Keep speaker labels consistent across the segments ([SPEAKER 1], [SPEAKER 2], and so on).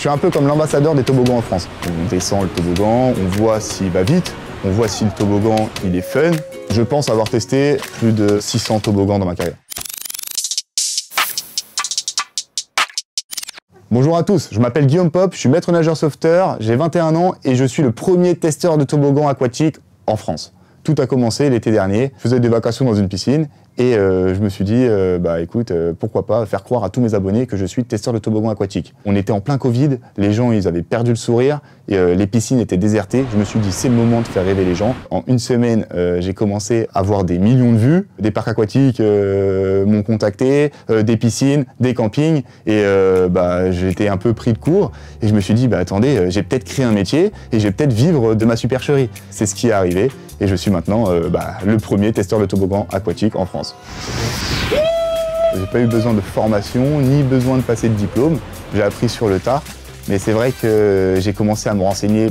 [SPEAKER 1] suis un peu comme l'ambassadeur des toboggans en France. On descend le toboggan, on voit s'il va vite, on voit si le toboggan il est fun. Je pense avoir testé plus de 600 toboggans dans ma carrière. Bonjour à tous, je m'appelle Guillaume Pop, je suis maître nageur sauveteur, j'ai 21 ans et je suis le premier testeur de toboggan aquatique en France. Tout a commencé l'été dernier, je faisais des vacations dans une piscine et je me suis dit, écoute, pourquoi pas faire croire à tous mes abonnés que je suis testeur de toboggan aquatique. On était en plein Covid, les gens ils avaient perdu le sourire, et, les piscines étaient désertées. Je me suis dit, c'est le moment de faire rêver les gens. En une semaine, j'ai commencé à avoir des millions de vues. Des parcs aquatiques m'ont contacté, des piscines, des campings, et j'étais un peu pris de court. Et je me suis dit, attendez, j'ai peut-être créé un métier et j'ai peut-être vivre de ma supercherie. C'est ce qui est arrivé. Et je suis maintenant le premier testeur de toboggan aquatique en France. J'ai pas eu besoin de formation, ni besoin de passer de diplôme. J'ai appris sur le tas. Mais c'est vrai que j'ai commencé à me renseigner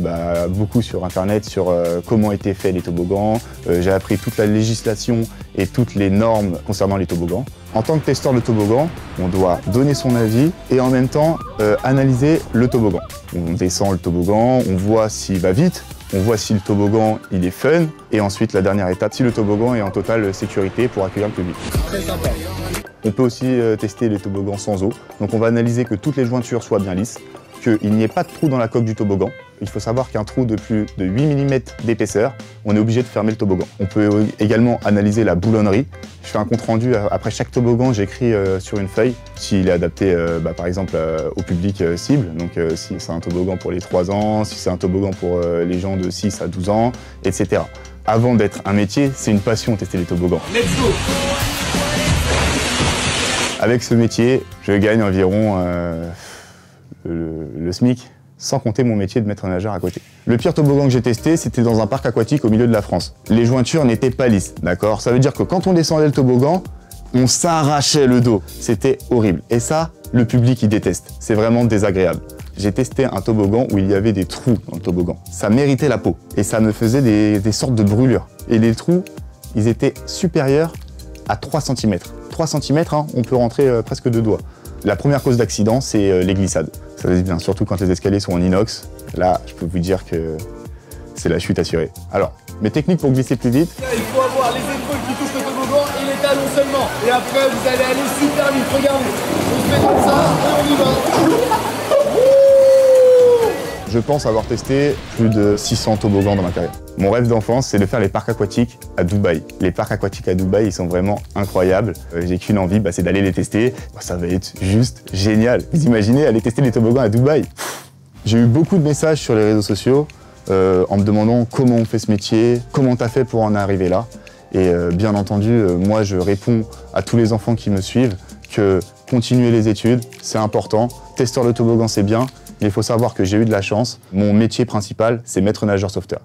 [SPEAKER 1] beaucoup sur Internet, sur comment étaient faits les toboggans. J'ai appris toute la législation et toutes les normes concernant les toboggans. En tant que testeur de toboggan, on doit donner son avis et en même temps analyser le toboggan. On descend le toboggan, on voit s'il va vite, on voit si le toboggan il est fun, et ensuite la dernière étape, si le toboggan est en totale sécurité pour accueillir le public. Très sympa. On peut aussi tester les toboggans sans eau, donc on va analyser que toutes les jointures soient bien lisses, qu'il n'y ait pas de trou dans la coque du toboggan. Il faut savoir qu'un trou de plus de 8 mm d'épaisseur, on est obligé de fermer le toboggan. On peut également analyser la boulonnerie. Je fais un compte rendu après chaque toboggan, j'écris sur une feuille s'il est adapté par exemple au public cible, donc si c'est un toboggan pour les 3 ans, si c'est un toboggan pour les gens de 6 à 12 ans, etc. Avant d'être un métier, c'est une passion tester les toboggans. Let's go! Avec ce métier, je gagne environ le SMIC, sans compter mon métier de maître nageur à côté. Le pire toboggan que j'ai testé, c'était dans un parc aquatique au milieu de la France. Les jointures n'étaient pas lisses, d'accord? Ça veut dire que quand on descendait le toboggan, on s'arrachait le dos. C'était horrible. Et ça, le public, il déteste. C'est vraiment désagréable. J'ai testé un toboggan où il y avait des trous dans le toboggan. Ça méritait la peau. Et ça me faisait des sortes de brûlures. Et les trous, ils étaient supérieurs à 3 cm. 3 cm, on peut rentrer presque 2 doigts. La première cause d'accident, c'est les glissades. Ça veut dire surtout quand les escaliers sont en inox. Là, je peux vous dire que c'est la chute assurée. Alors, mes techniques pour glisser plus vite.
[SPEAKER 2] Il faut avoir les épaules qui touchent le toboggan et les talons seulement. Et après, vous allez aller super vite. Regardez, on se met comme ça et on y va.
[SPEAKER 1] Je pense avoir testé plus de 600 toboggans dans ma carrière. Mon rêve d'enfance, c'est de faire les parcs aquatiques à Dubaï. Les parcs aquatiques à Dubaï, ils sont vraiment incroyables. J'ai qu'une envie, c'est d'aller les tester. Ça va être juste génial. Vous imaginez aller tester les toboggans à Dubaï? J'ai eu beaucoup de messages sur les réseaux sociaux en me demandant comment on fait ce métier, comment t'as fait pour en arriver là. Et bien entendu, moi je réponds à tous les enfants qui me suivent que continuer les études, c'est important. Testeur de toboggan, c'est bien. Il faut savoir que j'ai eu de la chance. Mon métier principal, c'est maître nageur sauveteur.